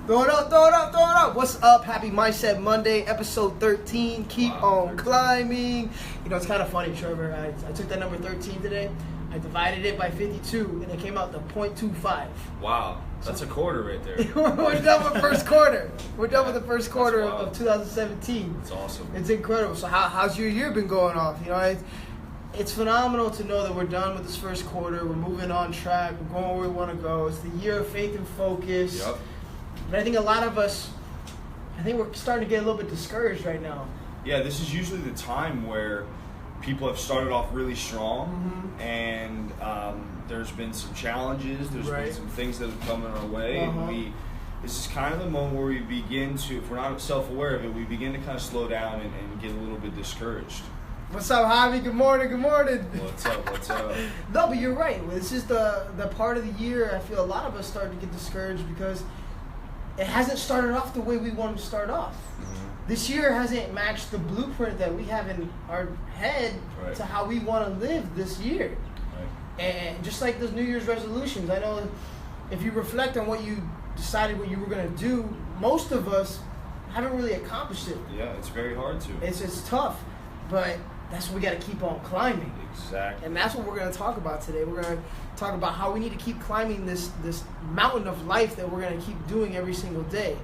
Throw it up, throw it up, throw it up. What's up? Happy Mindset Monday, episode 13. Keep on climbing. You know, it's kind of funny, Trevor. I took that number 13 today. I divided it by 52, and it came out to 0.25. Wow. That's a quarter right there. We're done with the first quarter. We're done with the first quarter of 2017. It's awesome. It's incredible. So how's your year been going off? You know, it's phenomenal to know that we're done with this first quarter. We're moving on track. We're going where we want to go. It's the year of faith and focus. Yep. But I think a lot of us, we're starting to get a little bit discouraged right now. Yeah, this is usually the time where people have started off really strong, and there's been some challenges. There's been some things that have come in our way, and this is kind of the moment where we begin to, if we're not self-aware of it, we begin to kind of slow down and get a little bit discouraged. What's up, Javi? Good morning, good morning. What's up? No, but you're right. This is the part of the year I feel a lot of us start to get discouraged because it hasn't started off the way we want to start off. This year hasn't matched the blueprint that we have in our head to how we want to live this year. And just like those New Year's resolutions, I know if you reflect on what you decided what you were going to do, most of us haven't really accomplished it. Yeah, it's very hard to. It's tough, but that's what we got to keep on climbing. Exactly. And that's what we're going to talk about today. We're going to talk about how we need to keep climbing this mountain of life that we're going to keep doing every single day.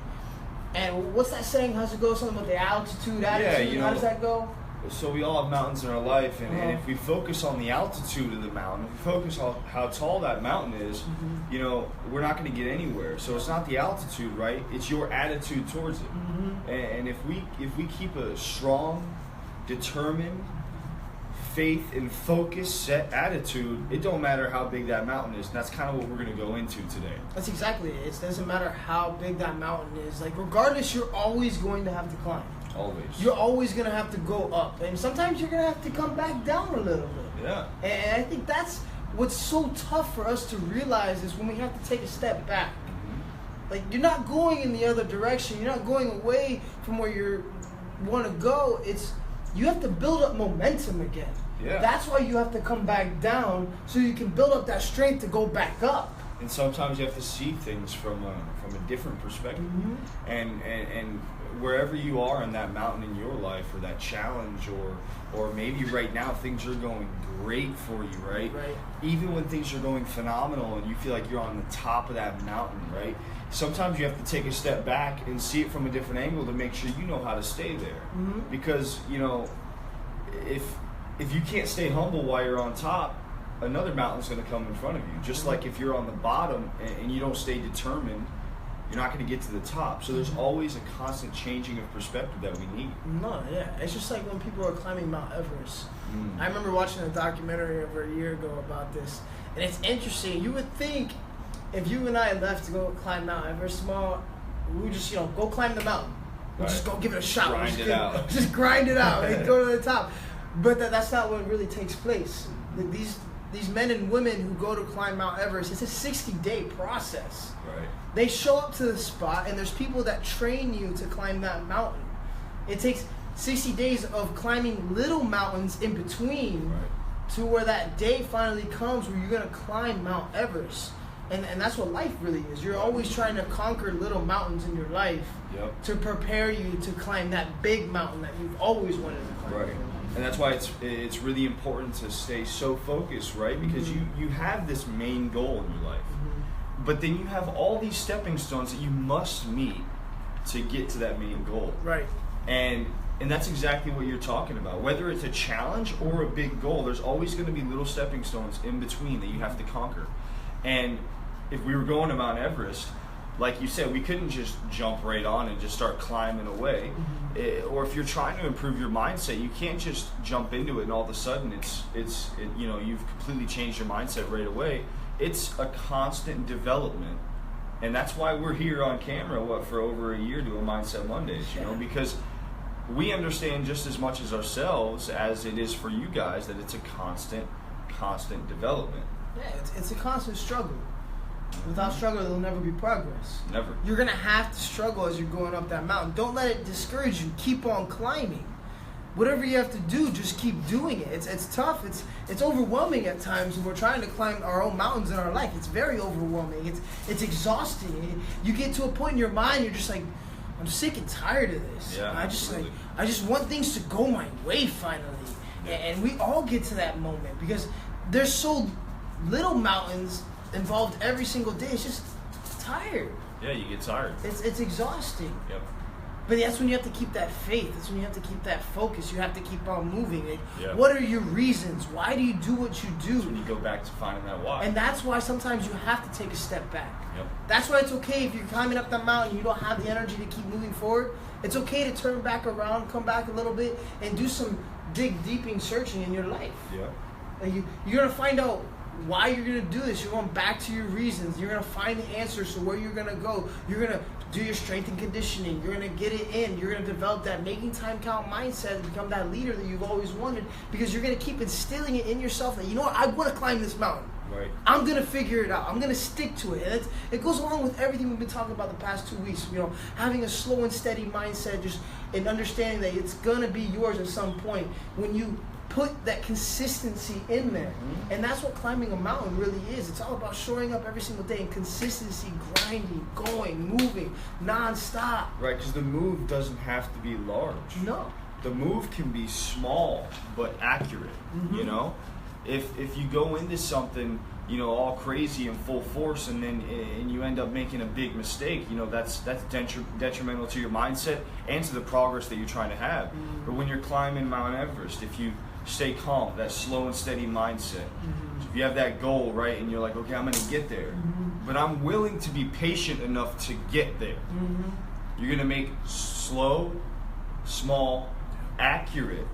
And what's that saying? How's it go? Something about the altitude, attitude? Yeah, you know, how does that go? So we all have mountains in our life, and if we focus on the altitude of the mountain, if we focus on how tall that mountain is, you know, we're not going to get anywhere. So it's not the altitude, right? It's your attitude towards it. And if we keep a strong, determined, faith and focus set attitude, it don't matter how big that mountain is. And that's kind of what we're going to go into today. That's exactly it. It doesn't matter how big that mountain is. Like, regardless, you're always going to have to climb. Always. You're always going to have to go up. And sometimes you're going to have to come back down a little bit. Yeah. And I think that's what's so tough for us to realize is when we have to take a step back. Like, you're not going in the other direction. You're not going away from where you want to go. You have to build up momentum again. Yeah. That's why you have to come back down so you can build up that strength to go back up. And sometimes you have to see things from a different perspective. And wherever you are in that mountain in your life, or that challenge, or maybe right now things are going great for you, right? Even when things are going phenomenal and you feel like you're on the top of that mountain, right? Sometimes you have to take a step back and see it from a different angle to make sure you know how to stay there. Because, you know, if you can't stay humble while you're on top, another mountain's going to come in front of you. Just like if you're on the bottom and you don't stay determined, you're not going to get to the top. So there's always a constant changing of perspective that we need. No, yeah. It's just like when people are climbing Mount Everest. I remember watching a documentary over a year ago about this. And it's interesting. You would think if you and I left to go climb Mount Everest tomorrow, we would just, go climb the mountain. We'll just go give it a shot. Grind it out. Just grind it out and go to the top. But that's not what really takes place. These men and women who go to climb Mount Everest, it's a 60-day process. They show up to the spot, and there's people that train you to climb that mountain. It takes 60 days of climbing little mountains in between to where that day finally comes where you're going to climb Mount Everest. And that's what life really is. You're always trying to conquer little mountains in your life to prepare you to climb that big mountain that you've always wanted to climb. And that's why it's really important to stay so focused, right? Because you have this main goal in your life. But then you have all these stepping stones that you must meet to get to that main goal. And that's exactly what you're talking about. Whether it's a challenge or a big goal, there's always going to be little stepping stones in between that you have to conquer. And if we were going to Mount Everest, like you said, we couldn't just jump right on and just start climbing away. Or if you're trying to improve your mindset, you can't just jump into it and all of a sudden you've completely changed your mindset right away. It's a constant development. And that's why we're here on camera, for over a year doing Mindset Mondays, because we understand just as much as ourselves as it is for you guys that it's a constant development. Yeah, it's a constant struggle. Without struggle, there'll never be progress. Never. You're going to have to struggle as you're going up that mountain. Don't let it discourage you. Keep on climbing. whatever you have to do, just keep doing it. It's tough. It's overwhelming at times when we're trying to climb our own mountains in our life. It's very overwhelming. It's exhausting. You get to a point in your mind, you're just like, I'm sick and tired of this. Yeah, I just want things to go my way finally. And we all get to that moment because there's so little mountains involved every single day. It's just tired. Yeah, you get tired. It's exhausting. Yep. But that's when you have to keep that faith. That's when you have to keep that focus. You have to keep on moving. Like, Yeah. What are your reasons? Why do you do what you do? That's when you go back to finding that why. And that's why sometimes you have to take a step back. Yep. That's why it's okay if you're climbing up the mountain and you don't have the energy to keep moving forward. It's okay to turn back around, come back a little bit, and do some deeping searching in your life. Yeah. Like you're going to find out why you're going to do this. You're going back to your reasons. You're going to find the answers to where you're going to go. You're going to do your strength and conditioning. You're going to get it in. You're going to develop that making time count mindset and become that leader that you've always wanted, because you're going to keep instilling it in yourself that, you know what, I want to climb this mountain. Right. I'm going to figure it out. I'm going to stick to it. And it goes along with everything we've been talking about the past 2 weeks. You know, having a slow and steady mindset, just and understanding that it's going to be yours at some point when you put that consistency in there. Mm-hmm. And that's what climbing a mountain really is. It's all about showing up every single day and consistency, grinding, going, moving, nonstop. Right, because the move doesn't have to be large. No. The move can be small but accurate. Mm-hmm. You know, if you go into something, you know, all crazy and full force, and you end up making a big mistake, you know, that's detrimental to your mindset and to the progress that you're trying to have. Mm-hmm. But when you're climbing Mount Everest, if you stay calm, that slow and steady mindset, Mm-hmm. if you have that goal, right, and you're like, okay, I'm going to get there, Mm-hmm. but I'm willing to be patient enough to get there. Mm-hmm. You're going to make slow, small, accurate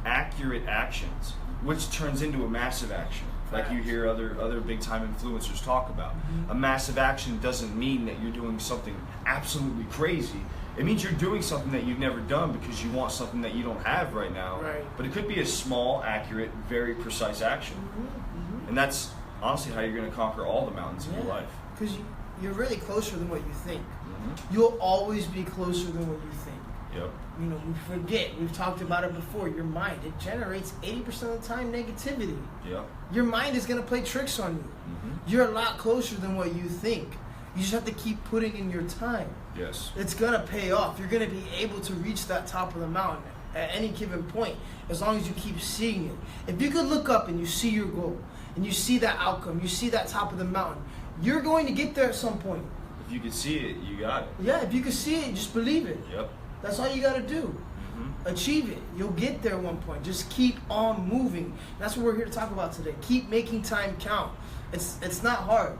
actions, which turns into a massive action, like you hear other big time influencers talk about. Mm-hmm. A massive action doesn't mean that you're doing something absolutely crazy. It means you're doing something that you've never done because you want something that you don't have right now. Right. But it could be a small, accurate, very precise action. Mm-hmm. And that's honestly how you're going to conquer all the mountains in your life. Because you're really closer than what you think. Mm-hmm. You'll always be closer than what you think. Yep. You know, we forget. We've talked about it before. Your mind, it generates 80% of the time negativity. Yep. Your mind is going to play tricks on you. Mm-hmm. You're a lot closer than what you think. You just have to keep putting in your time. Yes. It's going to pay off. You're going to be able to reach that top of the mountain at any given point as long as you keep seeing it. If you could look up and you see your goal and you see that outcome, you see that top of the mountain, you're going to get there at some point. If you can see it, you got it. Yeah, if you can see it, just believe it. Yep. That's all you got to do. Mm-hmm. Achieve it. You'll get there at one point. Just keep on moving. That's what we're here to talk about today. Keep making time count. It's not hard.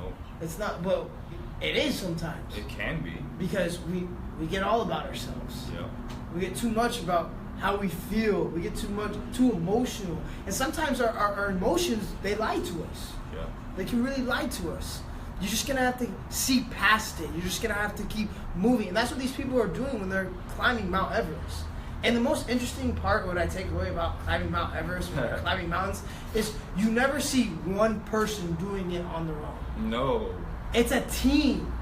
Nope. It's not, but it is sometimes. It can be. Because we get all about ourselves. Yep. We get too much about how we feel. We get too emotional. And sometimes our emotions, they lie to us. Yeah. They can really lie to us. You're just going to have to see past it. You're just going to have to keep moving. And that's what these people are doing when they're climbing Mount Everest. And the most interesting part, what I take away about climbing Mount Everest, when they're climbing mountains, is you never see one person doing it on their own. No. It's a team.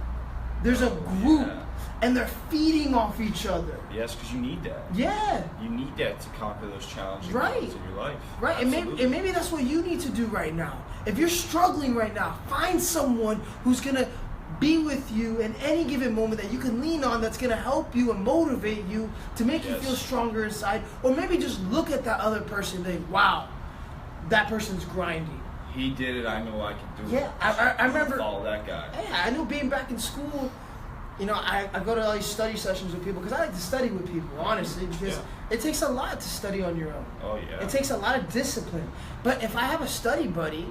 There's a group. Yeah. And they're feeding off each other. Yes, because you need that. Yeah. You need that to conquer those challenging Right. moments in your life. Right, and maybe that's what you need to do right now. If you're struggling right now, find someone who's going to be with you in any given moment that you can lean on, that's going to help you and motivate you to make you feel stronger inside. Or maybe just look at that other person and think, wow, that person's grinding. He did it, I know I can do Yeah, it. I remember. Follow that guy. Yeah, I knew being back in school, you know, I go to all these study sessions with people because I like to study with people, honestly, because it takes a lot to study on your own. Oh, yeah. It takes a lot of discipline. But if I have a study buddy,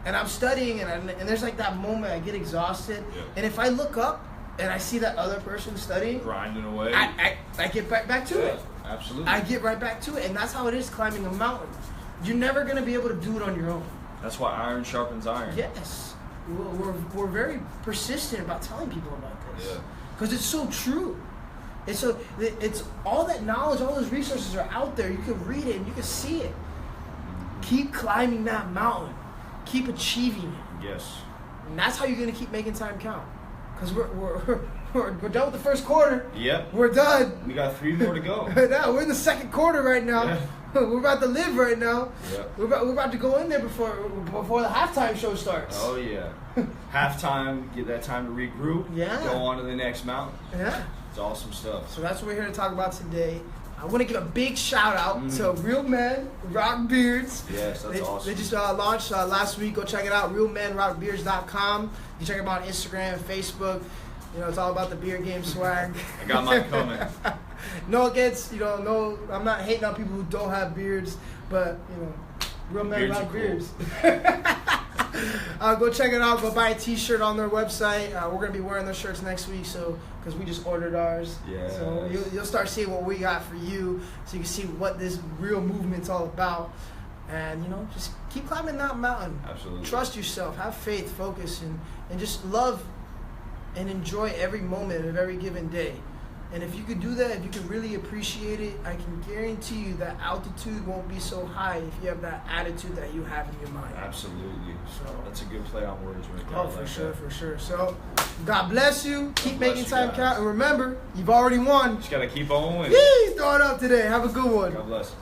and I'm studying, and there's like that moment I get exhausted, and if I look up and I see that other person studying, grinding away, I get back to it. Absolutely. I get right back to it, and that's how it is climbing a mountain. You're never going to be able to do it on your own. That's why iron sharpens iron. Yes. We're very persistent about telling people about this. Yeah. Because it's so true. It's all that knowledge, all those resources are out there. You can read it and you can see it. Keep climbing that mountain. Keep achieving it. Yes. And that's how you're going to keep making time count. Because We're done with the first quarter. Yep. We're done. We got 3 more to go. Now we're in the second quarter right now. Yeah. We're about to live right now. Yep. We're about to go in there before the halftime show starts. Oh yeah. Halftime, get that time to regroup. Yeah. Go on to the next mountain. Yeah. It's awesome stuff. So that's what we're here to talk about today. I want to give a big shout out to Real Men Rock Beards. Yes, that's awesome. They just launched last week. Go check it out. RealMenRockBeards.com. You can check them out on Instagram, Facebook. You know, it's all about the beard game swag. I got mine coming. No against, no, I'm not hating on people who don't have beards, but, Real Men Beards Rock are cool. Beards. Go check it out. Go buy a t-shirt on their website. We're going to be wearing those shirts next week, because we just ordered ours. Yes. So you'll start seeing what we got for you, so you can see what this real movement's all about. And, just keep climbing that mountain. Absolutely. Trust yourself. Have faith, focus, and just love and enjoy every moment of every given day. And if you could do that, if you could really appreciate it, I can guarantee you that altitude won't be so high if you have that attitude that you have in your mind. Absolutely. So that's a good play on words right there. Oh, I like for sure. So, God bless you. Keep bless making you time guys. count. And remember, you've already won. Just gotta keep on winning. Yee! Throw it up today. Have a good one. God bless.